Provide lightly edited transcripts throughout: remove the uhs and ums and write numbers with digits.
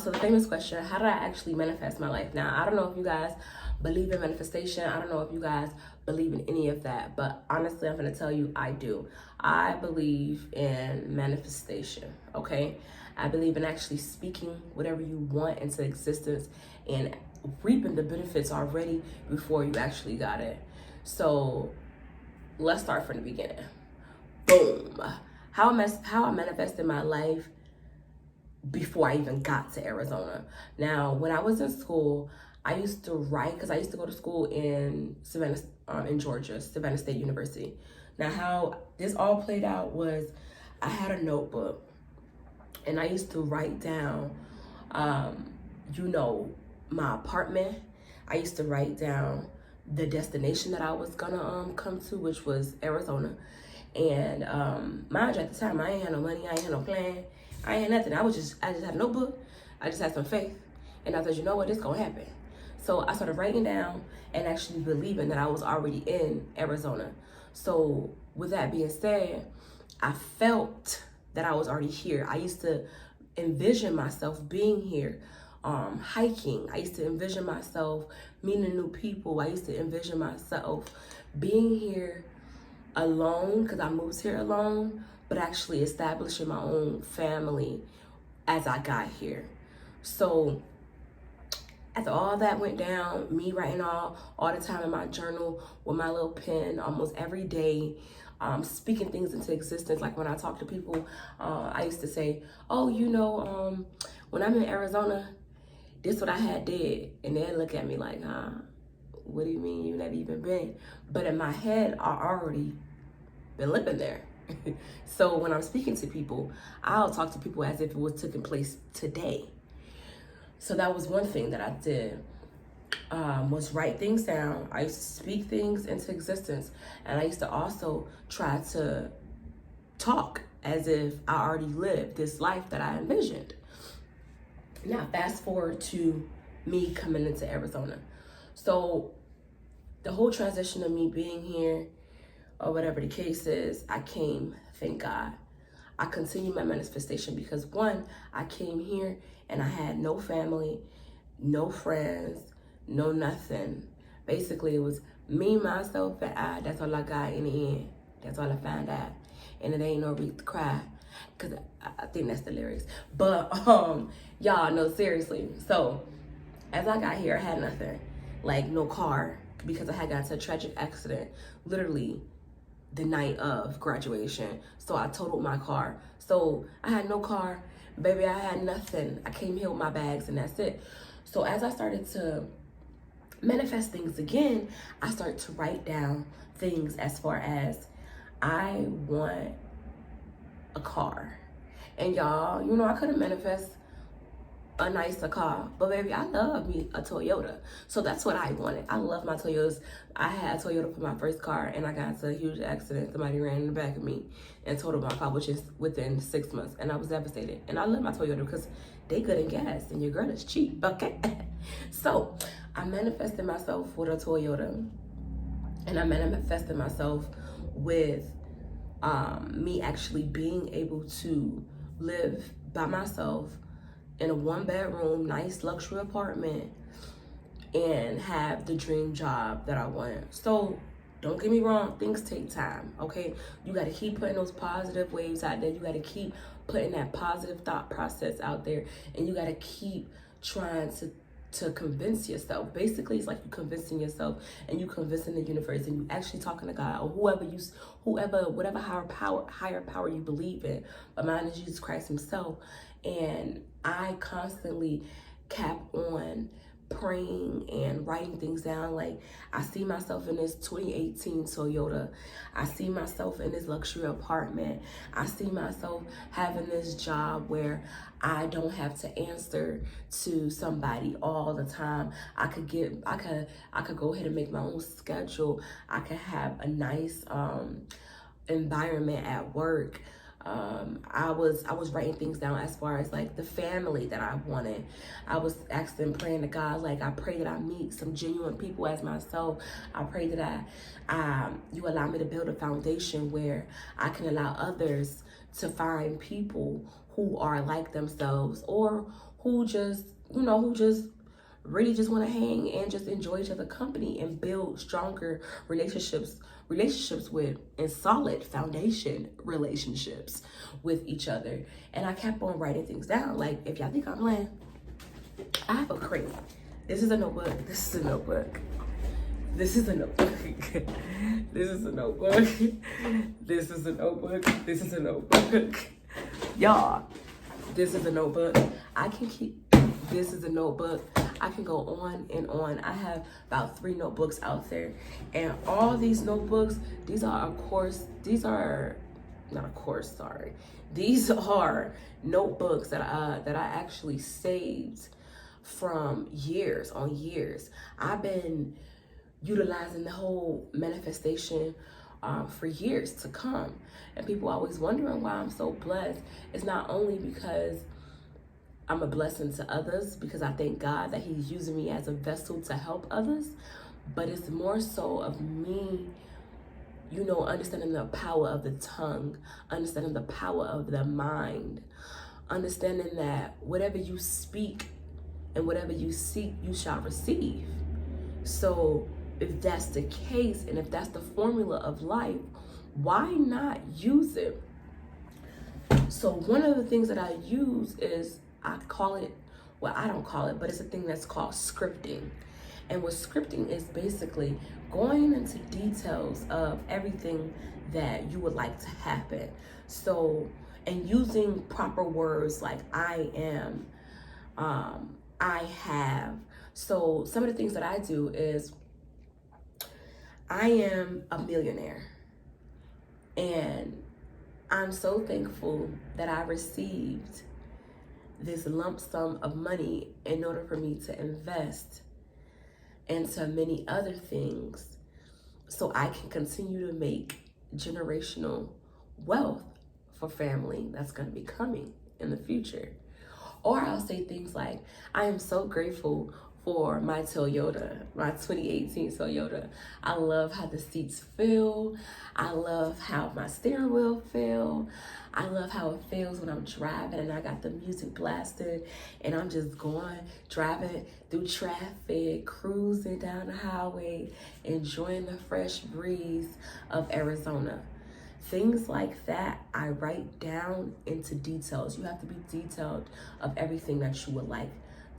So the famous question, how did I actually manifest my life? Now, I don't know if you guys believe in manifestation. I don't know if you guys believe in any of that, but honestly, I'm going to tell you I do. I believe in manifestation, okay? I believe in actually speaking whatever you want into existence and reaping the benefits already before you actually got it. So let's start from the beginning. Boom. How I manifested my life before I even got to Arizona. Now, when I was in school, I used to write, because I used to go to school in Savannah, in Georgia, Savannah State University. Now, how this all played out was I had a notebook, and I used to write down, my apartment. I used to write down the destination that I was gonna come to, which was Arizona. And mind you, at the time, I ain't had no money, I ain't had no plan, I ain't had nothing. I just had a notebook, I just had some faith, and I thought, you know what, this gonna happen. So I started writing down and actually believing that I was already in Arizona. So with that being said, I felt that I was already here. I used to envision myself being here, hiking. I used to envision myself meeting new people. I used to envision myself being here alone, because I moved here alone, but actually establishing my own family as I got here. So after all that went down, me writing all the time in my journal with my little pen almost every day, speaking things into existence. Like when I talk to people, I used to say, oh, when I'm in Arizona, this what I had did. And they'd look at me like, what do you mean you never even been? But in my head, I already been living there. So when I'm speaking to people, I'll talk to people as if it was taking place today. So that was one thing that I did, was write things down. I used to speak things into existence, and I used to also try to talk as if I already lived this life that I envisioned. Now fast forward to me coming into Arizona. So the whole transition of me being here, or whatever the case is, I came, thank God. I continued my manifestation because one, I came here and I had no family, no friends, no nothing. Basically, it was me, myself, and I. That's all I got in the end. That's all I found out. And it ain't no reason to cry, because I think that's the lyrics. But y'all, no, seriously. So as I got here, I had nothing. Like no car, because I had got into a tragic accident literally the night of graduation. So I totaled my car. So I had no car, baby, I had nothing. I came here with my bags and that's it. So as I started to manifest things again, I started to write down things as far as I want a car. And y'all, I couldn't manifest a nicer car, but baby, I love me a Toyota. So that's what I wanted. I love my Toyotas. I had a Toyota for my first car, and I got into a huge accident. Somebody ran in the back of me and totaled my car, which is within 6 months, and I was devastated. And I love my Toyota because they good in gas, and your girl is cheap, okay? So I manifested myself with a Toyota, and I manifested myself with me actually being able to live by myself in a 1-bedroom, nice luxury apartment, and have the dream job that I want. So don't get me wrong, things take time, okay? You gotta keep putting those positive waves out there. You gotta keep putting that positive thought process out there, and you gotta keep trying to convince yourself. Basically, it's like you convincing yourself, and you convincing the universe, and you actually talking to God or whatever higher power you believe in. But mine is Jesus Christ himself. And I constantly kept on praying and writing things down. Like, I see myself in this 2018 Toyota. I see myself in this luxury apartment. I see myself having this job where I don't have to answer to somebody all the time. I could go ahead and make my own schedule. I could have a nice environment at work. I was writing things down as far as like the family that I wanted. I was asking, praying to God, like, I pray that I meet some genuine people as myself. I pray that you allow me to build a foundation where I can allow others to find people who are like themselves, or who just, really just want to hang and just enjoy each other's company and build stronger relationships with, and solid foundation relationships with each other. And I kept on writing things down. Like, if y'all think I'm lying, I have a crate. This is a notebook. This is a notebook. This is a notebook. This is a notebook. This is a notebook. This is a notebook. Y'all, this is a notebook. This is a notebook. I can go on and on. I have about 3 notebooks out there. And all these notebooks, these are notebooks that I actually saved from years on years. I've been utilizing the whole manifestation for years to come. And people always wondering why I'm so blessed. It's not only because I'm a blessing to others, because I thank God that he's using me as a vessel to help others, but it's more so of me, understanding the power of the tongue, understanding the power of the mind, understanding that whatever you speak and whatever you seek, you shall receive. So if that's the case, and if that's the formula of life, why not use it? So one of the things that I use is, I call it, well, I don't call it, but it's a thing that's called scripting. And what scripting is basically going into details of everything that you would like to happen. So, and using proper words like I am, I have. So some of the things that I do is, I am a millionaire. And I'm so thankful that I received this lump sum of money in order for me to invest into many other things, so I can continue to make generational wealth for family that's going to be coming in the future. Or I'll say things like, I am so grateful for my Toyota, my 2018 Toyota. I love how the seats feel. I love how my steering wheel feel. I love how it feels when I'm driving and I got the music blasted and I'm just driving through traffic, cruising down the highway, enjoying the fresh breeze of Arizona. Things like that, I write down into details. You have to be detailed of everything that you would like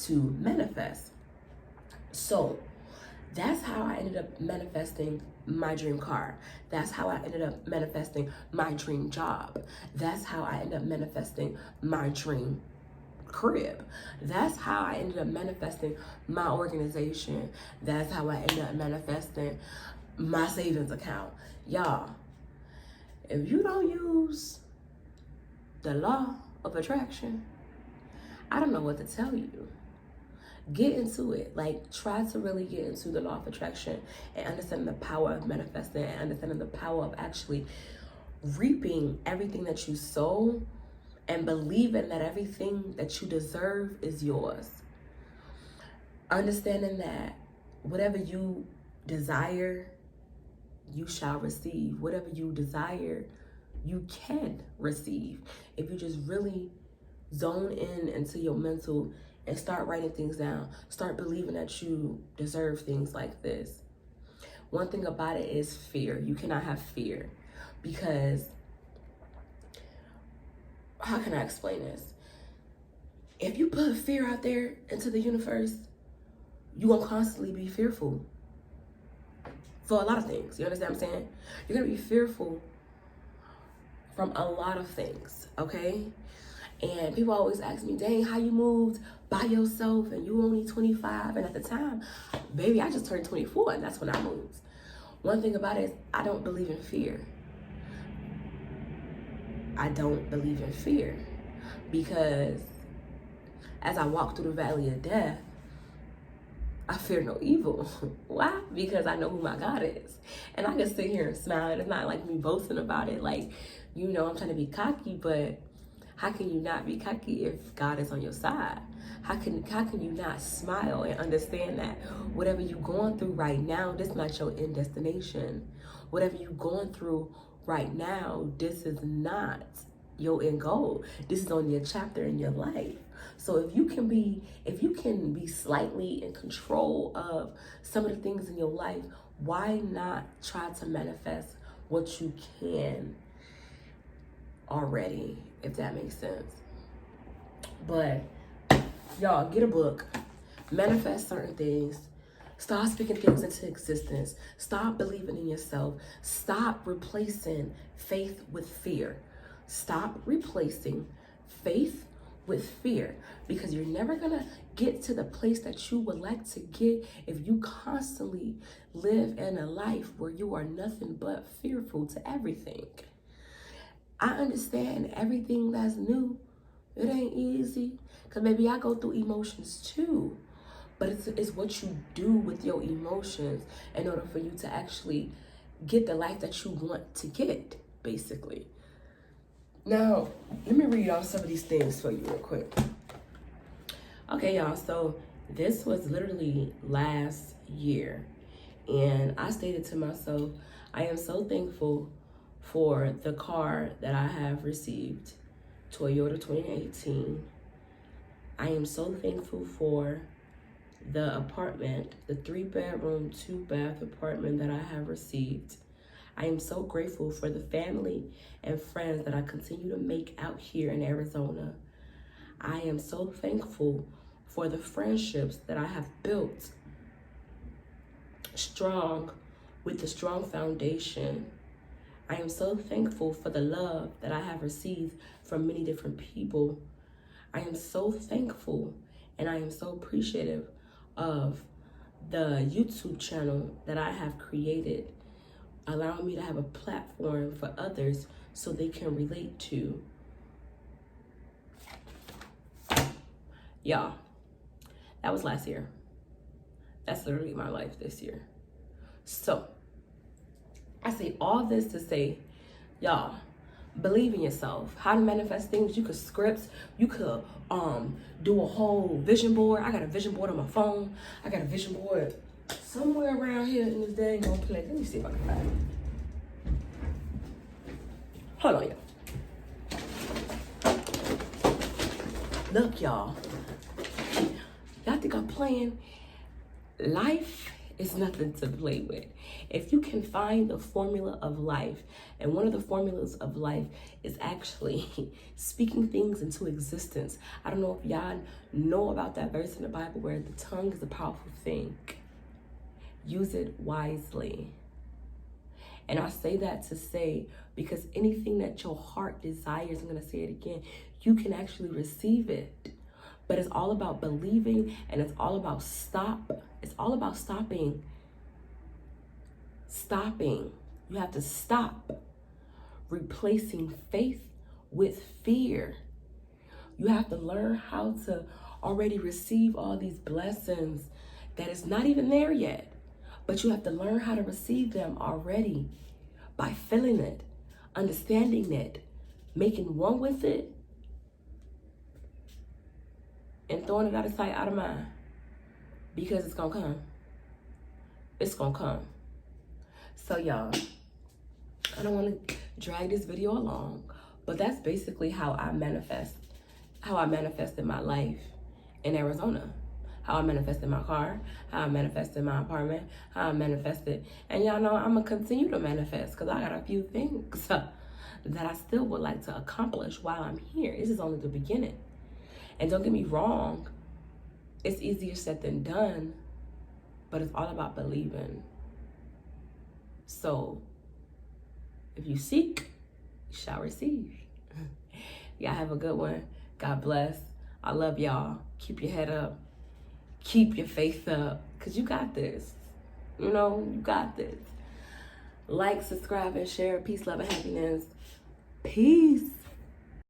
to manifest. So that's how I ended up manifesting my dream car. That's how I ended up manifesting my dream job. That's how I ended up manifesting my dream crib. That's how I ended up manifesting my organization. That's how I ended up manifesting my savings account. Y'all, if you don't use the law of attraction, I don't know what to tell you. Get into it. Like, try to really get into the law of attraction and understand the power of manifesting and understanding the power of actually reaping everything that you sow and believing that everything that you deserve is yours. Understanding that whatever you desire, you shall receive. Whatever you desire, you can receive. If you just really zone in into your mental and start writing things down, start believing that you deserve things like this. One thing about it is fear. You cannot have fear, because, how can I explain this? If you put fear out there into the universe, you're gonna constantly be fearful for a lot of things. You understand what I'm saying? You're gonna be fearful from a lot of things, okay? And people always ask me, dang, how you moved by yourself and you only 25? And at the time, baby, I just turned 24 and that's when I moved. One thing about it is, I don't believe in fear. I don't believe in fear, because as I walk through the valley of death, I fear no evil. Why? Because I know who my God is. And I can sit here and smile. And it's not like me boasting about it. Like, I'm trying to be cocky, but how can you not be cocky if God is on your side? How can you not smile and understand that whatever you're going through right now, this is not your end destination. Whatever you're going through right now, this is not your end goal. This is only a chapter in your life. So if you can be slightly in control of some of the things in your life, why not try to manifest what you can already, if that makes sense? But y'all, get a book, manifest certain things, start speaking things into existence, stop believing in yourself, stop replacing faith with fear. Stop replacing faith with fear, because you're never gonna get to the place that you would like to get if you constantly live in a life where you are nothing but fearful to everything. I understand everything that's new, it ain't easy, because maybe I go through emotions too, but it's what you do with your emotions in order for you to actually get the life that you want to get, basically. Now, let me read off some of these things for you real quick. Okay, y'all, so this was literally last year, and I stated to myself, I am so thankful for the car that I have received, Toyota 2018. I am so thankful for the apartment, the 3-bedroom, 2-bath apartment that I have received. I am so grateful for the family and friends that I continue to make out here in Arizona. I am so thankful for the friendships that I have built strong, with a strong foundation. I am so thankful for the love that I have received from many different people. I am so thankful and I am so appreciative of the YouTube channel that I have created, allowing me to have a platform for others so they can relate to. Y'all, that was last year. That's literally my life this year. So, I say all this to say, y'all, believe in yourself. How to manifest things. You could scripts. You could do a whole vision board. I got a vision board on my phone. I got a vision board somewhere around here in this dang old place. Let me see if I can find it. Hold on, y'all. Look, y'all. Y'all think I'm playing? Life is nothing to play with. If you can find the formula of life, and one of the formulas of life is actually speaking things into existence. I don't know if y'all know about that verse in the Bible where the tongue is a powerful thing. Use it wisely. And I say that to say, because anything that your heart desires, I'm going to say it again, you can actually receive it. But it's all about believing, and it's all about It's all about stopping. You have to stop replacing faith with fear. You have to learn how to already receive all these blessings that is not even there yet. But you have to learn how to receive them already by feeling it, understanding it, making one with it, and throwing it out of sight, out of mind. Because it's gonna come. It's gonna come. So y'all, I don't want to drag this video along, but that's basically how I manifested my life in Arizona. How I manifested my car, how I manifested my apartment, how I manifested. And y'all know I'm gonna continue to manifest, because I got a few things that I still would like to accomplish while I'm here. This is only the beginning. And don't get me wrong, it's easier said than done, but it's all about believing. So, if you seek, you shall receive. Y'all have a good one. God bless. I love y'all. Keep your head up. Keep your faith up, because you got this. You know, you got this. Like, subscribe, and share. Peace, love, and happiness. Peace.